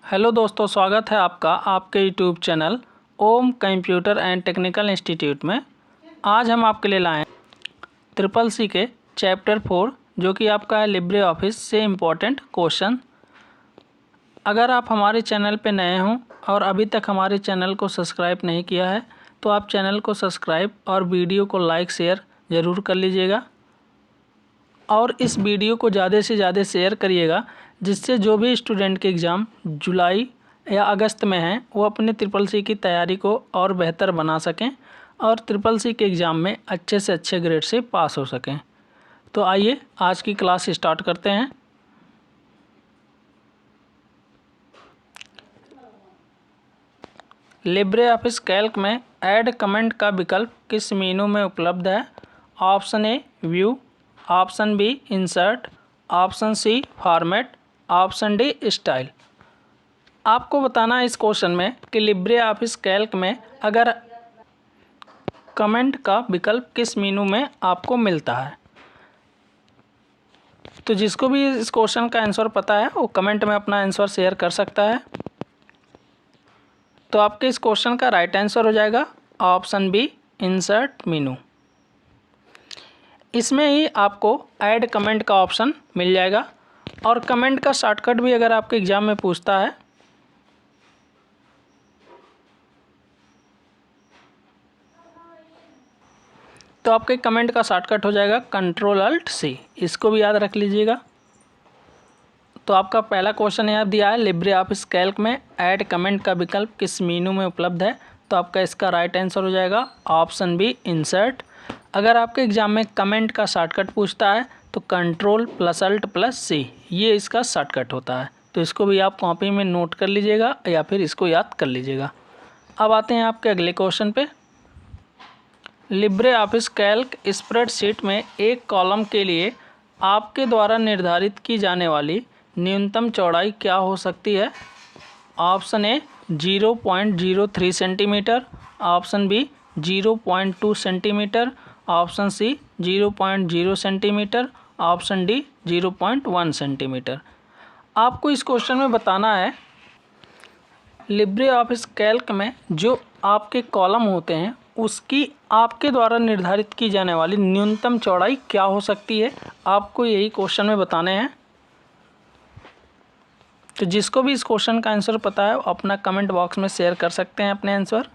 Hello दोस्तों, स्वागत है आपका आपके YouTube channel Om computer and technical institute में। आज हम आपके लिए लाए ट्रिपल सी के चैप्टर 4 जो कि आपका है लिब्रे ऑफिस से इम्पोर्टेंट क्वेश्चन। अगर आप हमारे चैनल पे नए हों और अभी तक हमारे चैनल को सब्सक्राइब नहीं किया है तो आप चैनल को सब्सक्राइब और वीडियो को लाइक शेयर ज़रूर कर लीजिएगा और इस वीडियो को ज़्यादा से ज़्यादा शेयर करिएगा, जिससे जो भी स्टूडेंट के एग्ज़ाम जुलाई या अगस्त में हैं वो अपने ट्रिपल सी की तैयारी को और बेहतर बना सकें और ट्रिपल सी के एग्ज़ाम में अच्छे से अच्छे ग्रेड से पास हो सकें। तो आइए आज की क्लास स्टार्ट करते हैं। लिब्रे ऑफिस कैल्क में ऐड कमेंट का विकल्प किस मेनू में उपलब्ध है? Option A view, option B insert, option C format, option D style. आपको बताना है इस क्वेश्चन में कि लिब्रे ऑफिस कैल्क में अगर कमेंट का विकल्प किस मेनू में आपको मिलता है। तो जिसको भी इस क्वेश्चन का आंसर पता है वो कमेंट में अपना आंसर शेयर कर सकता है। तो आपके इस क्वेश्चन का राइट आंसर हो जाएगा ऑप्शन बी इंसर्ट मेनू। इसमें ही आपको ऐड कमेंट का ऑप्शन मिल जाएगा और कमेंट का शॉर्टकट भी अगर आपके एग्ज़ाम में पूछता है तो आपके कमेंट का शॉर्टकट हो जाएगा Ctrl+Alt+C। इसको भी याद रख लीजिएगा। तो आपका पहला क्वेश्चन यहाँ दिया है लिब्रे ऑफिस कैल्क में ऐड कमेंट का विकल्प किस मेनू में उपलब्ध है। तो आपका इसका राइट आंसर हो जाएगा ऑप्शन बी इंसर्ट। अगर आपके एग्ज़ाम में कमेंट का शॉर्टकट पूछता है तो Ctrl+Alt+C ये इसका शॉर्टकट होता है। तो इसको भी आप कॉपी में नोट कर लीजिएगा या फिर इसको याद कर लीजिएगा। अब आते हैं आपके अगले क्वेश्चन पे। लिब्रे ऑफिस कैल्क स्प्रेडशीट में एक कॉलम के लिए आपके द्वारा निर्धारित की जाने वाली न्यूनतम चौड़ाई क्या हो सकती है? Option A 0.03 centimetre, option B 0.2 centimetre, option C 0.0 centimetre, option D 0.1 centimetre. आपको इस क्वेश्चन में बताना है लिब्रे ऑफिस कैल्क में जो आपके कॉलम होते हैं उसकी आपके द्वारा निर्धारित की जाने वाली न्यूनतम चौड़ाई क्या हो सकती है। आपको यही क्वेश्चन में बताने हैं। तो जिसको भी इस क्वेश्चन का आंसर पता है वो अपना कमेंट बॉक्स में शेयर कर सकते हैं अपने आंसर।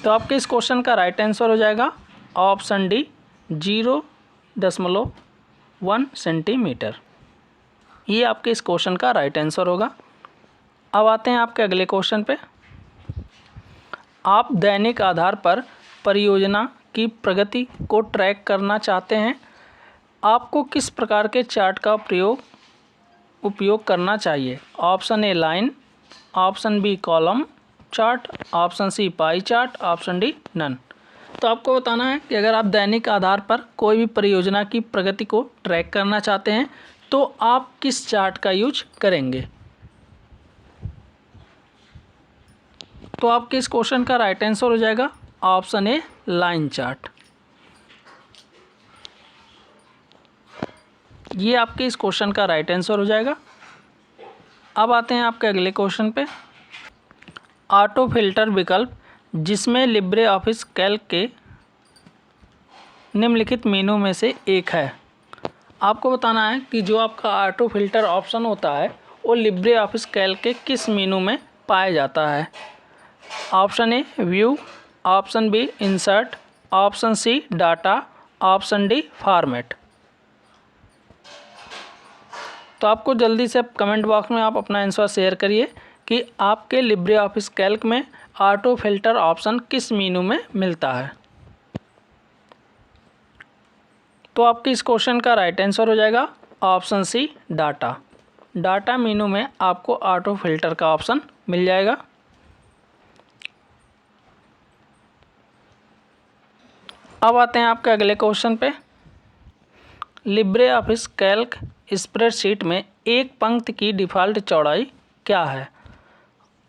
तो आपके इस क्वेश्चन का राइट आंसर हो जाएगा ऑप्शन डी 0.1 सेंटीमीटर। ये आपके इस क्वेश्चन का राइट आंसर होगा। अब आते हैं आपके अगले क्वेश्चन पे। आप दैनिक आधार पर परियोजना की प्रगति को ट्रैक करना चाहते हैं। आपको किस प्रकार के चार्ट का उपयोग करना चाहिए? Option A line, option B column chart, option C pie chart, option D none. तो आपको बताना है कि अगर आप दैनिक आधार पर कोई भी परियोजना की प्रगति को ट्रैक करना चाहते हैं तो आप किस चार्ट का यूज करेंगे। तो आपके इस क्वेश्चन का राइट आंसर हो जाएगा ऑप्शन ए लाइन चार्ट। ये आपके इस क्वेश्चन का राइट आंसर हो जाएगा। अब आते हैं आपके अगले क्वेश्चन पे। ऑटो फिल्टर विकल्प जिसमें लिब्रे ऑफिस कैल्क के निम्नलिखित मेनू में से एक है। आपको बताना है कि जो आपका ऑटो फिल्टर ऑप्शन होता है वो लिब्रे ऑफिस कैल्क के किस मेनू में पाया जाता है। Option A view, option B insert, option C data, option D format. तो आपको जल्दी से कमेंट बॉक्स में आप अपना आंसर शेयर करिए कि आपके लिब्रे ऑफिस कैल्क में ऑटो फिल्टर ऑप्शन किस मेनू में मिलता है। तो आपके इस क्वेश्चन का राइट आंसर हो जाएगा option C data. Data menu में आपको ऑटो फिल्टर का ऑप्शन मिल जाएगा। अब आते हैं आपके अगले क्वेश्चन पे। लिब्रे ऑफिस कैल्क स्प्रेडशीट में एक पंक्ति की डिफ़ॉल्ट चौड़ाई क्या है?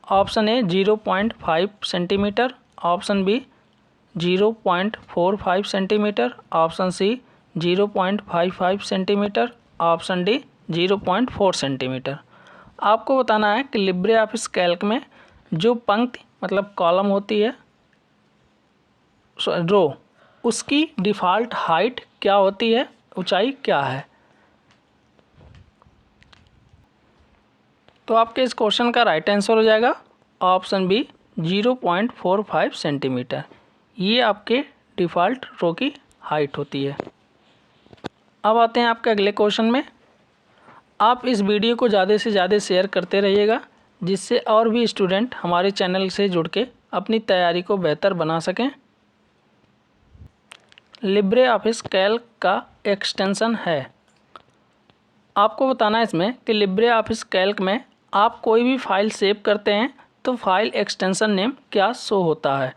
Option A 0.5 centimetre, option B 0.45 centimetre, option C 0.55 centimetre, option D 0.4 centimetre. आपको बताना है कि लिब्रे ऑफिस कैल्क में जो पंक्ति मतलब कॉलम होती है, रो, उसकी डिफ़ॉल्ट हाइट क्या होती है, ऊंचाई क्या है। तो आपके इस क्वेश्चन का राइट आंसर हो जाएगा ऑप्शन बी 0.45 सेंटीमीटर। ये आपके डिफ़ॉल्ट रो की हाइट होती है। अब आते हैं आपके अगले क्वेश्चन में। आप इस वीडियो को ज़्यादा से ज़्यादा शेयर करते रहिएगा, जिससे और भी स्टूडेंट हमारे चैनल से जुड़ के अपनी तैयारी को बेहतर बना सकें। लिब्रे ऑफिस कैल्क का एक्सटेंशन है। आपको बताना है इसमें कि लिब्रे ऑफिस कैल्क में आप कोई भी फाइल सेव करते हैं तो फाइल एक्सटेंशन नेम क्या शो होता है।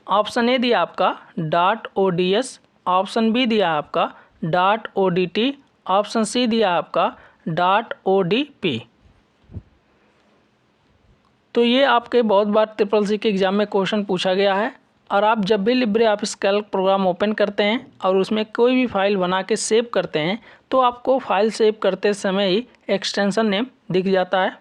ऑप्शन ए दिया आपका .ods, ऑप्शन बी दिया आपका .odt, ऑप्शन सी दिया आपका .odp। तो ये आपके बहुत बार CCC के एग्ज़ाम में क्वेश्चन पूछा गया है, और आप जब भी Libre Office Calc program open करते हैं और उसमें कोई भी फाइल बना के सेव करते हैं तो आपको फाइल सेव करते समय ही एक्सटेंशन नेम दिख जाता है।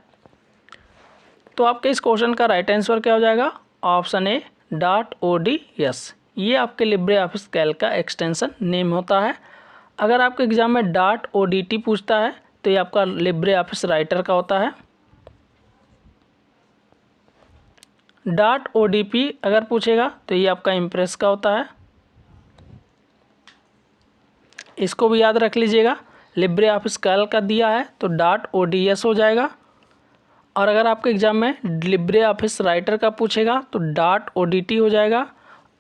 तो आपके इस क्वेश्चन का राइट आंसर क्या हो जाएगा, ऑप्शन ए .ods। ये आपके लिब्रे ऑफिस कैल्क का एक्सटेंशन नेम होता है। अगर आपके एग्ज़ाम में .odt पूछता है तो ये आपका लिब्रे ऑफिस राइटर का होता है। .odp अगर पूछेगा तो ये आपका इम्प्रेस का होता है। इसको भी याद रख लीजिएगा। लिब्रे ऑफिस कैल्क का दिया है तो .ods हो जाएगा, और अगर आपके एग्ज़ाम में लिब्रे ऑफिस राइटर का पूछेगा तो .odt हो जाएगा,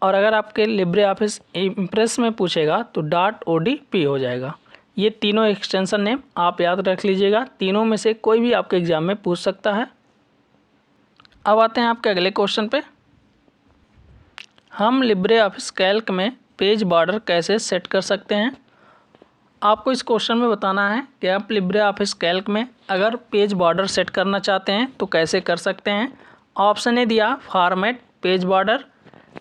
और अगर आपके लिब्रे ऑफिस इम्प्रेस में पूछेगा तो .odp हो जाएगा। ये तीनों एक्सटेंशन नेम आप याद रख लीजिएगा, तीनों में से कोई भी आपके एग्ज़ाम में पूछ सकता है। अब आते हैं आपके अगले क्वेश्चन पे। हम लिब्रे ऑफिस कैल्क में पेज बॉर्डर कैसे सेट कर सकते हैं। आपको इस क्वेश्चन में बताना है कि आप लिब्रे ऑफिस कैल्क में अगर पेज बॉर्डर सेट करना चाहते हैं तो कैसे कर सकते हैं। ऑप्शन ए दिया फॉर्मेट पेज बॉर्डर,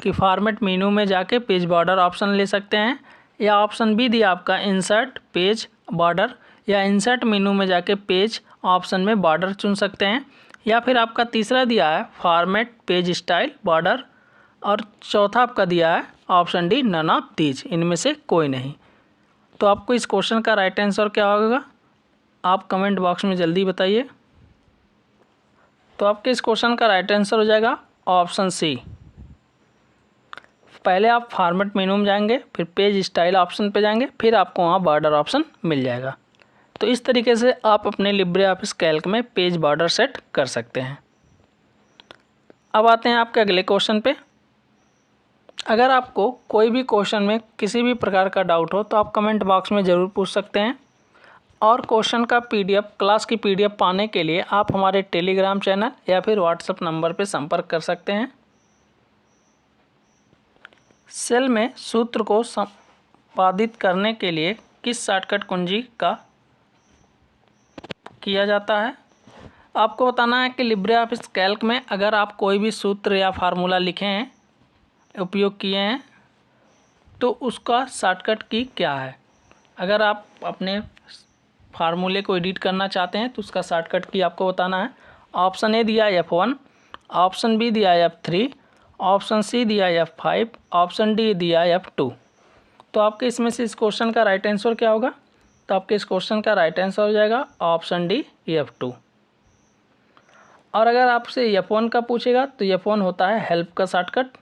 कि फॉर्मेट मेनू में जाके पेज बॉर्डर ऑप्शन ले सकते हैं, या ऑप्शन बी दिया आपका इंसर्ट पेज बॉर्डर, या इंसर्ट मेनू में जाके पेज ऑप्शन में बॉर्डर चुन सकते हैं, या फिर आपका तीसरा दिया है फॉर्मेट पेज स्टाइल बॉर्डर, और चौथा आपका दिया है option D none of these, इनमें से कोई नहीं। तो आपको इस क्वेश्चन का राइट आंसर क्या होगा, आप कमेंट बॉक्स में जल्दी बताइए। तो आपके इस क्वेश्चन का राइट आंसर हो जाएगा ऑप्शन सी। पहले आप फॉर्मेट मेनू में जाएंगे, फिर पेज स्टाइल ऑप्शन पे जाएंगे, फिर आपको वहाँ बॉर्डर ऑप्शन मिल जाएगा। तो इस तरीके से आप अपने लिब्रे ऑफिस कैल्क में पेज बॉर्डर सेट कर सकते हैं। अब आते हैं आपके अगले क्वेश्चन पे। अगर आपको कोई भी क्वेश्चन में किसी भी प्रकार का डाउट हो तो आप कमेंट बॉक्स में ज़रूर पूछ सकते हैं, और क्वेश्चन का PDF, क्लास की PDF पाने के लिए आप हमारे टेलीग्राम चैनल या फिर व्हाट्सएप नंबर पर संपर्क कर सकते हैं। सेल में सूत्र को संपादित करने के लिए किस शॉर्टकट कुंजी का किया जाता है। आपको बताना है कि लिब्रे ऑफिस कैल्क में अगर आप कोई भी सूत्र या फार्मूला लिखे हैं, उपयोग किए हैं, तो उसका शॉर्टकट की क्या है। अगर आप अपने फार्मूले को एडिट करना चाहते हैं तो उसका शॉर्टकट की आपको बताना है। ऑप्शन ए दिया F1, ऑप्शन बी दिया F3, ऑप्शन सी दिया F5, ऑप्शन डी दिया F2। तो आपके इसमें से इस क्वेश्चन का राइट आंसर क्या होगा, तो आपके इस क्वेश्चन का राइट आंसर हो जाएगा ऑप्शन डी F2। और अगर आपसे F1 का पूछेगा तो F1 होता है हेल्प का शॉर्टकट।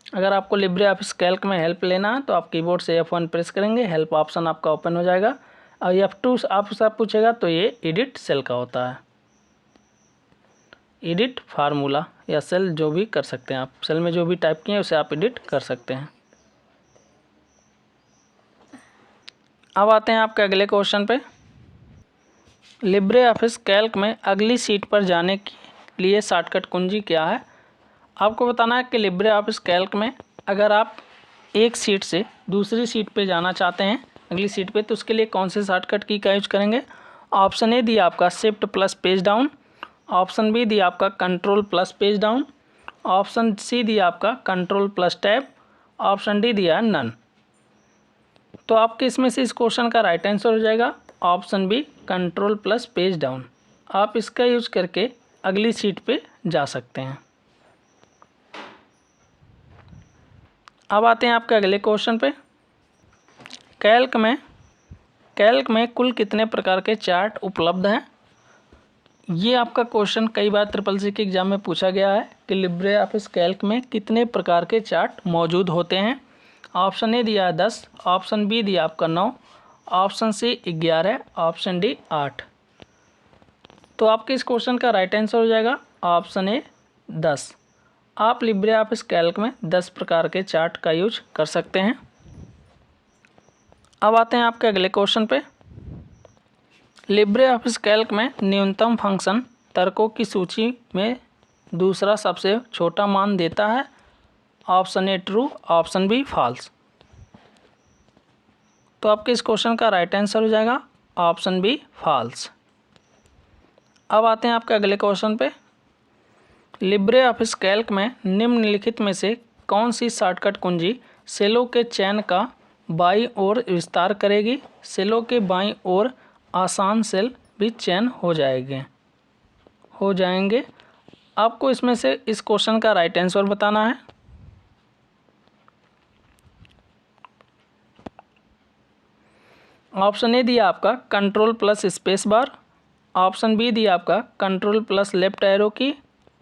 अगर आपको लिब्रे ऑफिस कैल्क में हेल्प लेना है तो आप कीबोर्ड से F1 प्रेस करेंगे, हेल्प ऑप्शन आपका ओपन हो जाएगा। और F2 आपसे पूछेगा तो ये एडिट सेल का होता है। एडिट फार्मूला या सेल जो भी कर सकते हैं आप, सेल में जो भी टाइप किए हैं उसे आप एडिट कर सकते हैं। अब आते हैं आपके अगले क्वेश्चन पे। लिब्रे ऑफिस कैल्क में अगली सीट पर जाने के लिए शॉर्टकट कुंजी क्या है। आपको बताना है कि लिब्रे ऑफिस कैल्क में अगर आप एक सीट से दूसरी सीट पे जाना चाहते हैं, अगली सीट पे, तो उसके लिए कौन से शॉर्टकट की का यूज करेंगे। ऑप्शन ए दिया आपका shift plus page down, option B दिया आपका control plus page down, option C दिया आपका control plus tab, option D दिया नन। तो आपके इसमें से इस क्वेश्चन का राइट आंसर हो जाएगा option B control plus page down. आप इसका यूज करके अगली शीट पे जा सकते हैं। अब आते हैं आपके अगले क्वेश्चन पे। कैल्क में कुल कितने प्रकार के चार्ट उपलब्ध हैं? ये आपका क्वेश्चन कई बार ट्रिपल सी के एग्जाम में पूछा गया है कि लिब्रे ऑफिस कैल्क में कितने प्रकार के चार्ट मौजूद होते हैं। ऑप्शन ए दिया है 10, ऑप्शन बी दिया आपका 9, ऑप्शन सी 11, ऑप्शन डी 8। तो आपके इस क्वेश्चन का राइट आंसर हो जाएगा ऑप्शन ए 10। आप लिब्रे ऑफिस कैल्क में 10 प्रकार के चार्ट का यूज कर सकते हैं। अब आते हैं आपके अगले क्वेश्चन पे। लिब्रे ऑफिस कैल्क में न्यूनतम फंक्शन तर्कों की सूची में दूसरा सबसे छोटा मान देता है। Option A true, option B false. तो आपके इस क्वेश्चन का राइट आंसर हो जाएगा ऑप्शन बी फॉल्स। अब आते हैं आपके अगले क्वेश्चन पे। लिब्रे ऑफिस कैल्क में निम्नलिखित में से कौन सी शॉर्टकट कुंजी सेलों के चयन का बाईं ओर विस्तार करेगी? सेलों के बाईं ओर आसान सेल भी चयन हो जाएंगे। आपको इसमें से इस क्वेश्चन का राइट आंसर बताना है। ऑप्शन ए दिया आपका control plus space bar, option B दिया आपका control plus left arrow key,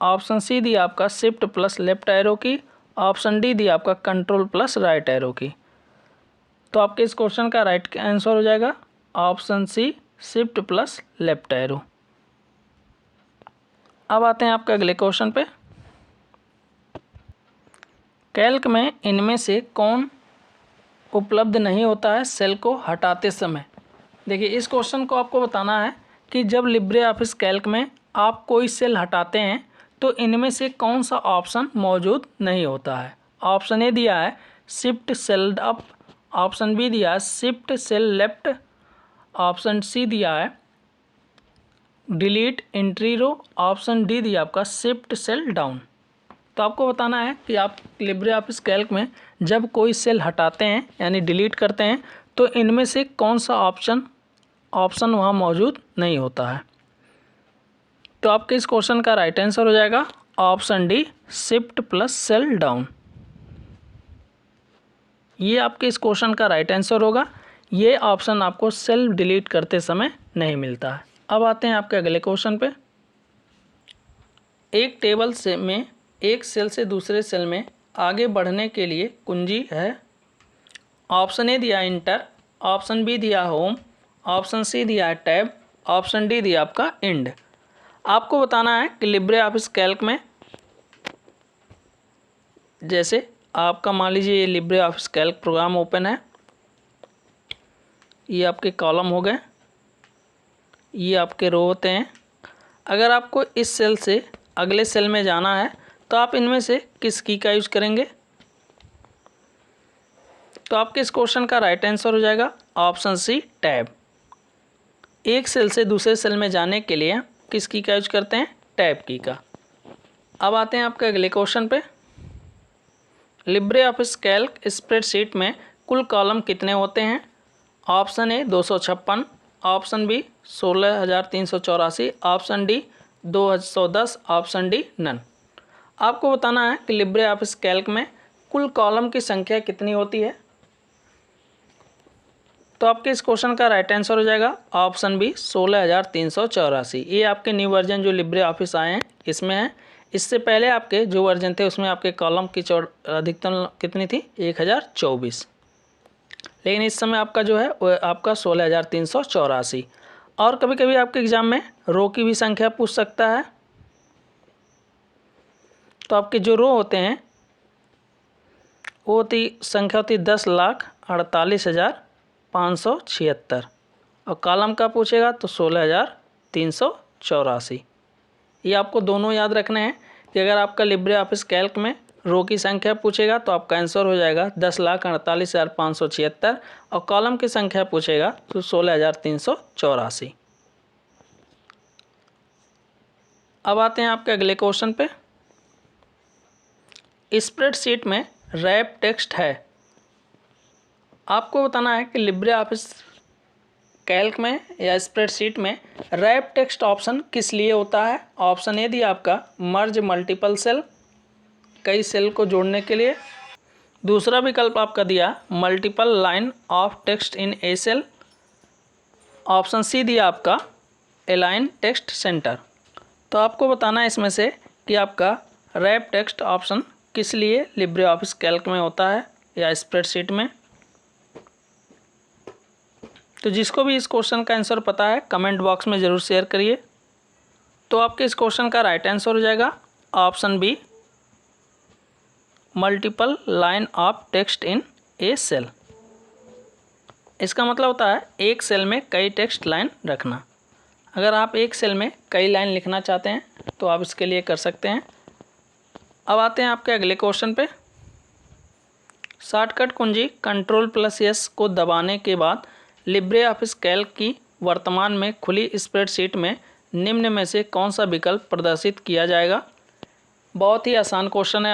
option C दिया आपका shift plus left arrow key, option D दिया आपका कंट्रोल प्लस राइट एरो की। तो आपके इस क्वेश्चन का राइट आंसर हो जाएगा option C shift plus left arrow. अब आते हैं आपके अगले क्वेश्चन पे। कैल्क में इनमें से कौन उपलब्ध नहीं होता है सेल को हटाते समय? देखिए, इस क्वेश्चन को आपको बताना है कि जब लिब्रे ऑफिस कैल्क में आप कोई सेल हटाते हैं तो इनमें से कौन सा ऑप्शन मौजूद नहीं होता है। ऑप्शन ए दिया है shift cell up, option B दिया है shift cell left, option C दिया है delete entry row, option D दिया आपका शिफ्ट सेल डाउन। तो आपको बताना है कि आप लिब्रे ऑफिस कैल्क में जब कोई सेल हटाते हैं यानी डिलीट करते हैं तो इनमें से कौन सा ऑप्शन वहाँ मौजूद नहीं होता है। तो आपके इस क्वेश्चन का राइट आंसर हो जाएगा option D shift plus cell down. ये आपके इस क्वेश्चन का राइट आंसर होगा। ये ऑप्शन आपको सेल डिलीट करते समय नहीं मिलता है। अब आते हैं आपके अगले क्वेश्चन पे। एक टेबल से में एक सेल से दूसरे सेल में आगे बढ़ने के लिए कुंजी है। ऑप्शन ए दिया इंटर, ऑप्शन बी दिया होम, ऑप्शन सी दिया है टैब, ऑप्शन डी दिया आपका इंड। आपको बताना है कि लिब्रे ऑफिस कैल्क में जैसे आपका मान लीजिए ये Libre Office Calc program open है, ये आपके कॉलम हो गए, ये आपके रो होते हैं। अगर आपको इस सेल से अगले सेल में जाना है तो आप इनमें से किस की का यूज करेंगे? तो आपके इस क्वेश्चन का राइट आंसर हो जाएगा ऑप्शन सी टैब। एक सेल से दूसरे सेल में जाने के लिए किस की का यूज करते हैं? टैब की का। अब आते हैं आपके अगले क्वेश्चन पे। लिब्रे ऑफिस कैल्क स्प्रेडशीट में कुल कॉलम कितने होते हैं? Option A 256, option B 16,384, option D 210, option D none. आपको बताना है कि लिब्रे ऑफिस कैल्क में कुल कॉलम की संख्या कितनी होती है। तो आपके इस क्वेश्चन का राइट आंसर हो जाएगा ऑप्शन बी 16,384। ये आपके न्यू वर्जन जो लिब्रे ऑफिस आए हैं इसमें है। इससे पहले आपके जो वर्जन थे उसमें आपके कॉलम की अधिकतम कितनी थी? 1024। लेकिन इस समय आपका जो है वो आपका 16,384। और कभी कभी आपके एग्जाम में रो की भी संख्या पूछ सकता है। तो आपके जो रो होते हैं वो संख्या होती 10,48,576 और कॉलम का पूछेगा तो 16,384। ये आपको दोनों याद रखने हैं कि अगर आपका लिब्रे ऑफिस कैल्क में रो की संख्या पूछेगा तो आपका आंसर हो जाएगा 10,48,576 और कॉलम की संख्या पूछेगा तो 16,384। अब आते हैं आपके अगले क्वेश्चन पे। स्प्रेडशीट में रैप टेक्स्ट है। आपको बताना है कि लिब्रे ऑफिस कैल्क में या स्प्रेडशीट में रैप टेक्स्ट ऑप्शन किस लिए होता है? ऑप्शन ए दिया आपका मर्ज मल्टीपल सेल, कई सेल को जोड़ने के लिए। दूसरा विकल्प आपका दिया multiple line of text in a cell. Option C दिया आपका अलाइन टेक्स्ट सेंटर। तो आपको बताना है इसमें से कि आपका रैप टेक्स्ट ऑप्शन किस लिए लिब्रे ऑफिस कैल्क में होता है या स्प्रेडशीट में। तो जिसको भी इस क्वेश्चन का आंसर पता है कमेंट बॉक्स में ज़रूर शेयर करिए। तो आपके इस क्वेश्चन का राइट आंसर हो जाएगा option B, multiple line of text in a cell. इसका मतलब होता है एक सेल में कई टेक्स्ट लाइन रखना। अगर आप एक सेल में कई लाइन लिखना चाहते हैं तो आप इसके लिए कर सकते हैं। अब आते हैं आपके अगले क्वेश्चन पे। शॉर्टकट कुंजी Ctrl+S को दबाने के बाद लिब्रे ऑफिस कैल्क की वर्तमान में खुली स्प्रेडशीट में निम्न में से कौन सा विकल्प प्रदर्शित किया जाएगा? बहुत ही आसान क्वेश्चन है।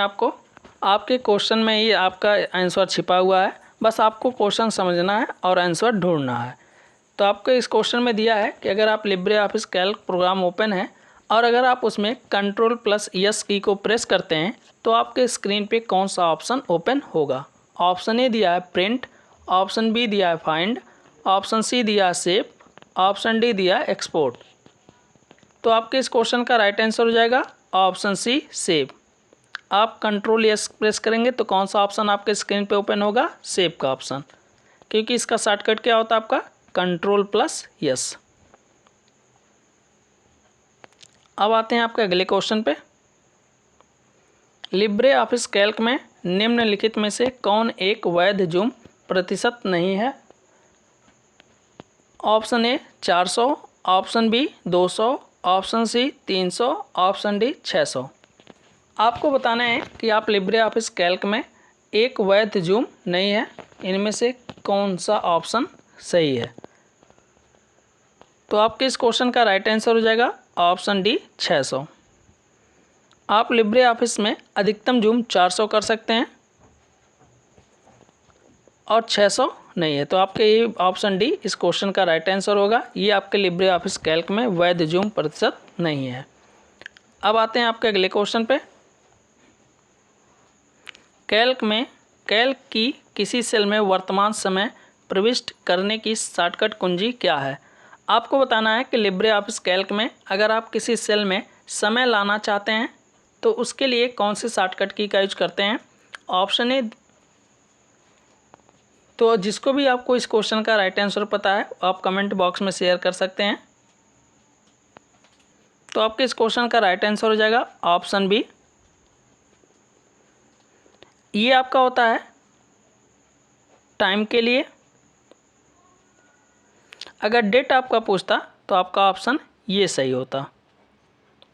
आपके क्वेश्चन में ही आपका आंसर छिपा हुआ है, बस आपको क्वेश्चन समझना है और आंसर ढूंढना है। तो आपको इस क्वेश्चन में दिया है कि अगर आप Libre Office Calc program open है और अगर आप उसमें Ctrl+S की को प्रेस करते हैं तो आपके स्क्रीन पे कौन सा ऑप्शन ओपन होगा? ऑप्शन ए दिया है प्रिंट, ऑप्शन बी दिया है फाइंड, ऑप्शन सी दिया है सेव, ऑप्शन डी दिया है एक्सपोर्ट। तो आपके इस क्वेश्चन का राइट आंसर हो जाएगा ऑप्शन सी सेव। आप Ctrl+S प्रेस करेंगे तो कौन सा ऑप्शन आपके स्क्रीन पे ओपन होगा? सेव का ऑप्शन, क्योंकि इसका शॉर्टकट क्या होता है आपका Ctrl+S। अब आते हैं आपके अगले क्वेश्चन पे। लिब्रे ऑफिस कैल्क में निम्नलिखित में से कौन एक वैध जूम प्रतिशत नहीं है? Option A 400, option B 200, option C 300, option D 600। आपको बताना है कि आप लिब्रे ऑफिस कैल्क में एक वैध जूम नहीं है, इनमें से कौन सा ऑप्शन सही है? तो आपके इस क्वेश्चन का राइट आंसर हो जाएगा ऑप्शन डी 600। आप लिब्रे ऑफिस में अधिकतम जूम 400 कर सकते हैं और 600 नहीं है। तो आपके ये ऑप्शन डी इस क्वेश्चन का राइट आंसर होगा। ये आपके लिब्रे ऑफिस कैल्क में वैध जूम प्रतिशत नहीं है। अब आते हैं आपके अगले क्वेश्चन पे। कैल्क की किसी सेल में वर्तमान समय प्रविष्ट करने की शॉर्टकट कुंजी क्या है? आपको बताना है कि लिब्रे ऑफिस कैल्क में अगर आप किसी सेल में समय लाना चाहते हैं तो उसके लिए कौन सी शॉर्टकट की का यूज करते हैं? ऑप्शन ए। तो जिसको भी आपको इस क्वेश्चन का राइट आंसर पता है आप कमेंट बॉक्स में शेयर कर सकते हैं। तो आपके इस क्वेश्चन का राइट आंसर हो जाएगा ऑप्शन बी। ये आपका होता है टाइम के लिए। अगर डेट आपका पूछता तो आपका ऑप्शन ये सही होता,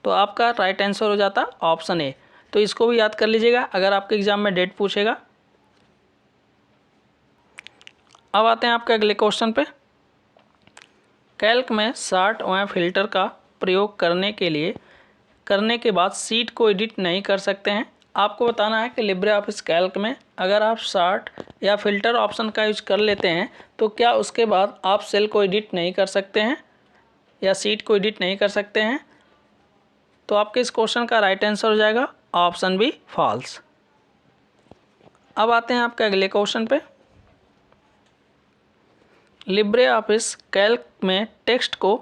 तो आपका राइट आंसर हो जाता ऑप्शन ए। तो इसको भी याद कर लीजिएगा अगर आपके एग्जाम में डेट पूछेगा। अब आते हैं आपके अगले क्वेश्चन पे। कैल्क में शार्ट व फिल्टर का प्रयोग करने के बाद शीट को एडिट नहीं कर सकते हैं। आपको बताना है कि लिब्रे ऑफिस कैल्क में अगर आप शार्ट या फिल्टर ऑप्शन का यूज कर लेते हैं तो क्या उसके बाद आप सेल को एडिट नहीं कर सकते हैं या शीट को एडिट नहीं कर सकते हैं? तो आपके इस क्वेश्चन का राइट आंसर हो जाएगा ऑप्शन बी फॉल्स। अब आते हैं आपके अगले क्वेश्चन पे। लिब्रे ऑफिस कैल्क में टेक्स्ट को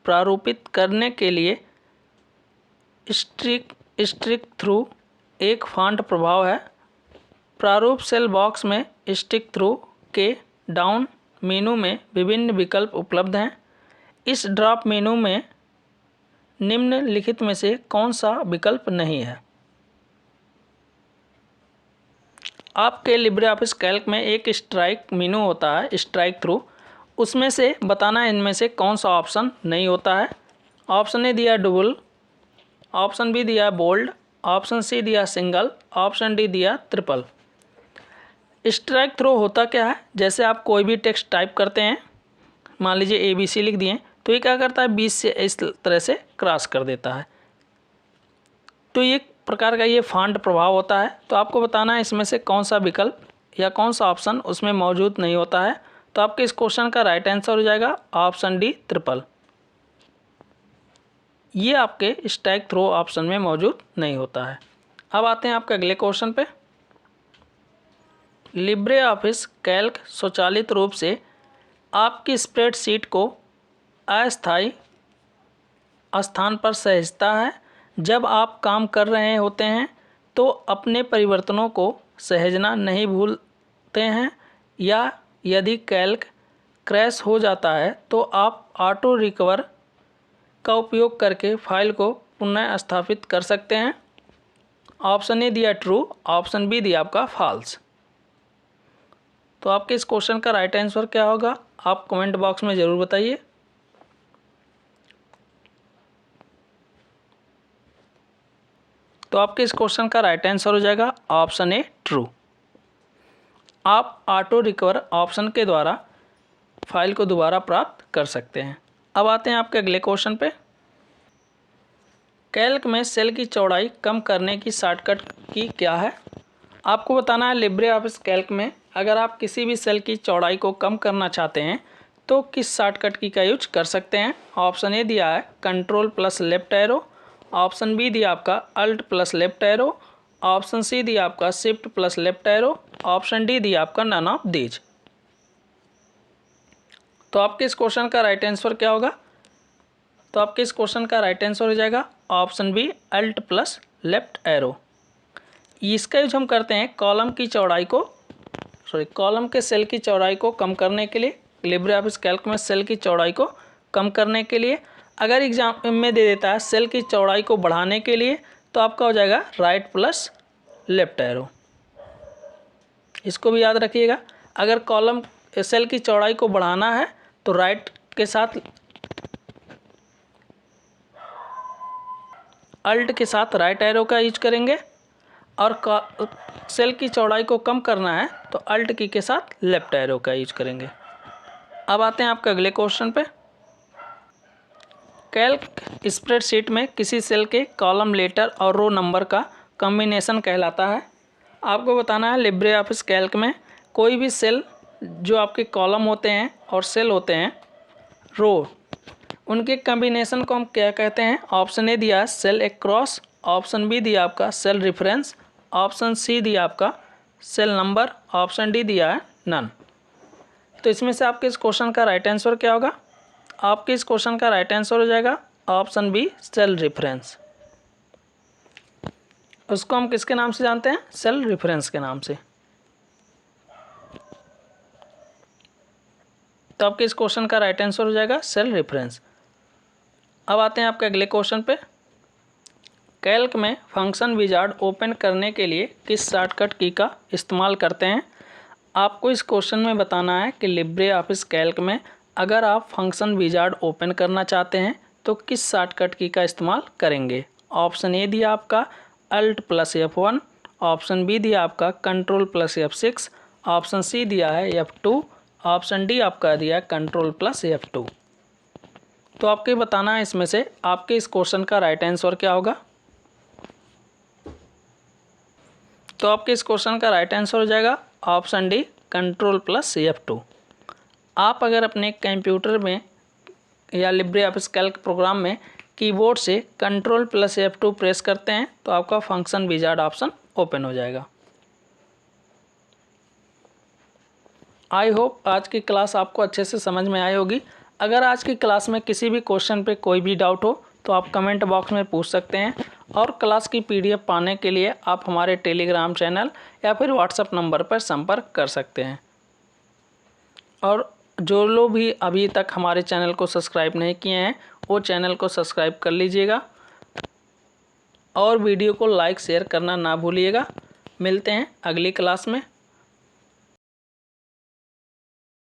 प्रारूपित करने के लिए स्टिक थ्रू एक फॉन्ट प्रभाव है। प्रारूप सेल बॉक्स में स्टिक थ्रू के डाउन मेनू में विभिन्न विकल्प उपलब्ध हैं। इस ड्रॉप मेनू में निम्नलिखित में से कौन सा विकल्प नहीं है? आपके लिब्रे ऑफिस कैल्क में एक स्ट्राइक मेनू होता है, स्ट्राइक थ्रू, उसमें से बताना इनमें से कौन सा ऑप्शन नहीं होता है। ऑप्शन ए दिया डबल, ऑप्शन बी दिया बोल्ड, ऑप्शन सी दिया सिंगल, ऑप्शन डी दिया ट्रिपल। स्ट्राइक थ्रो होता क्या है? जैसे आप कोई भी टेक्स्ट टाइप करते हैं, मान लीजिए ABC लिख दिए, तो ये क्या करता है 20 से इस तरह से क्रॉस कर देता है। तो ये प्रकार का ये फॉन्ट प्रभाव होता है। तो आपको बताना है इसमें से कौन सा विकल्प या कौन सा ऑप्शन उसमें मौजूद नहीं होता है। तो आपके इस क्वेश्चन का राइट आंसर हो जाएगा ऑप्शन डी ट्रिपल। ये आपके स्टैक थ्रो ऑप्शन में मौजूद नहीं होता है। अब आते हैं आपके अगले क्वेश्चन पे। लिब्रे ऑफिस कैल्क स्वचालित रूप से आपकी स्प्रेडशीट को अस्थायी स्थान पर सहेजता है। जब आप काम कर रहे होते हैं तो अपने परिवर्तनों को सहेजना नहीं भूलते हैं, या यदि कैल्क क्रैश हो जाता है तो आप ऑटो रिकवर का उपयोग करके फाइल को पुनः स्थापित कर सकते हैं। ऑप्शन ए दिया ट्रू, ऑप्शन बी दिया आपका फॉल्स। तो आपके इस क्वेश्चन का राइट आंसर क्या होगा, आप कमेंट बॉक्स में ज़रूर बताइए। तो आपके इस क्वेश्चन का राइट आंसर हो जाएगा ऑप्शन ए ट्रू। आप ऑटो रिकवर ऑप्शन के द्वारा फाइल को दोबारा प्राप्त कर सकते हैं। अब आते हैं आपके अगले क्वेश्चन पे। कैल्क में सेल की चौड़ाई कम करने की शॉर्टकट की क्या है। आपको बताना है लिब्रे ऑफिस कैल्क में अगर आप किसी भी सेल की चौड़ाई को कम करना चाहते हैं तो किस शॉर्टकट की का यूज कर सकते हैं। ऑप्शन ए दिया है control plus left arrow, option B दिया आपका alt plus left arrow, option C दिया आपका shift plus left arrow, option D दिया आपका नन ऑफ दीज। तो आपके इस क्वेश्चन का राइट आंसर क्या होगा, तो आपके इस क्वेश्चन का राइट आंसर हो जाएगा option B alt plus left arrow. इसका यूज हम करते हैं कॉलम के सेल की चौड़ाई को कम करने के लिए। लिब्रे ऑफिस कैल्क में सेल की चौड़ाई को कम करने के लिए अगर एग्जाम में दे देता है सेल की चौड़ाई को बढ़ाने के लिए तो आपका हो जाएगा राइट प्लस लेफ्ट एरो। इसको भी याद रखिएगा, अगर कॉलम सेल की चौड़ाई को बढ़ाना है तो राइट के साथ अल्ट के साथ राइट एरो का यूज करेंगे, और सेल की चौड़ाई को कम करना है तो अल्ट की के साथ लेफ्ट एरो का यूज करेंगे। अब आते हैं आपके अगले क्वेश्चन पे। कैल्क स्प्रेडशीट में किसी सेल के कॉलम लेटर और रो नंबर का कॉम्बिनेशन कहलाता है। आपको बताना है लिब्रे ऑफिस कैल्क में कोई भी सेल जो आपके कॉलम होते हैं और सेल होते हैं रो, उनके कॉम्बिनेशन को हम क्या कहते हैं। ऑप्शन ए दिया सेल एक्रॉस, ऑप्शन बी दिया आपका सेल रेफरेंस, ऑप्शन सी दिया आपका सेल नंबर, ऑप्शन डी दिया है नन। तो इसमें से आपके इस क्वेश्चन का राइट आंसर क्या होगा, आपके इस क्वेश्चन का राइट आंसर हो जाएगा ऑप्शन बी सेल रेफरेंस। उसको हम किसके नाम से जानते हैं, सेल रेफरेंस के नाम से। तो आपके इस क्वेश्चन का राइट आंसर हो जाएगा सेल रेफरेंस। अब आते हैं आपके अगले क्वेश्चन पे। कैल्क में फंक्शन विजार्ड ओपन करने के लिए किस शॉर्टकट की का इस्तेमाल करते हैं। आपको इस क्वेश्चन में बताना है कि लिब्रे ऑफिस कैल्क में अगर आप फंक्शन विजार्ड ओपन करना चाहते हैं तो किस शॉर्टकट की का इस्तेमाल करेंगे। ऑप्शन ए दिया आपका alt plus F1, option B दिया आपका control plus F6, option C दिया है F2, ऑप्शन डी आपका दिया है कंट्रोल प्लस F2। तो आपके बताना है इसमें से आपके इस क्वेश्चन का राइट आंसर क्या होगा। तो आपके इस क्वेश्चन का राइट आंसर हो जाएगा option D control plus F2। आप अगर अपने कंप्यूटर में या लिब्रे ऑफिस कैल्क प्रोग्राम में कीबोर्ड से कंट्रोल प्लस F2 प्रेस करते हैं तो आपका फंक्शन विजार्ड ऑप्शन ओपन हो जाएगा। आई होप आज की क्लास आपको अच्छे से समझ में आई होगी। अगर आज की क्लास में किसी भी क्वेश्चन पे कोई भी डाउट हो तो आप कमेंट बॉक्स में पूछ सकते हैं, और क्लास की PDF पाने के लिए आप हमारे टेलीग्राम चैनल या फिर व्हाट्सएप नंबर पर संपर्क कर सकते हैं। और जो लोग भी अभी तक हमारे चैनल को सब्सक्राइब नहीं किए हैं वो चैनल को सब्सक्राइब कर लीजिएगा, और वीडियो को लाइक शेयर करना ना भूलिएगा। मिलते हैं अगली क्लास में।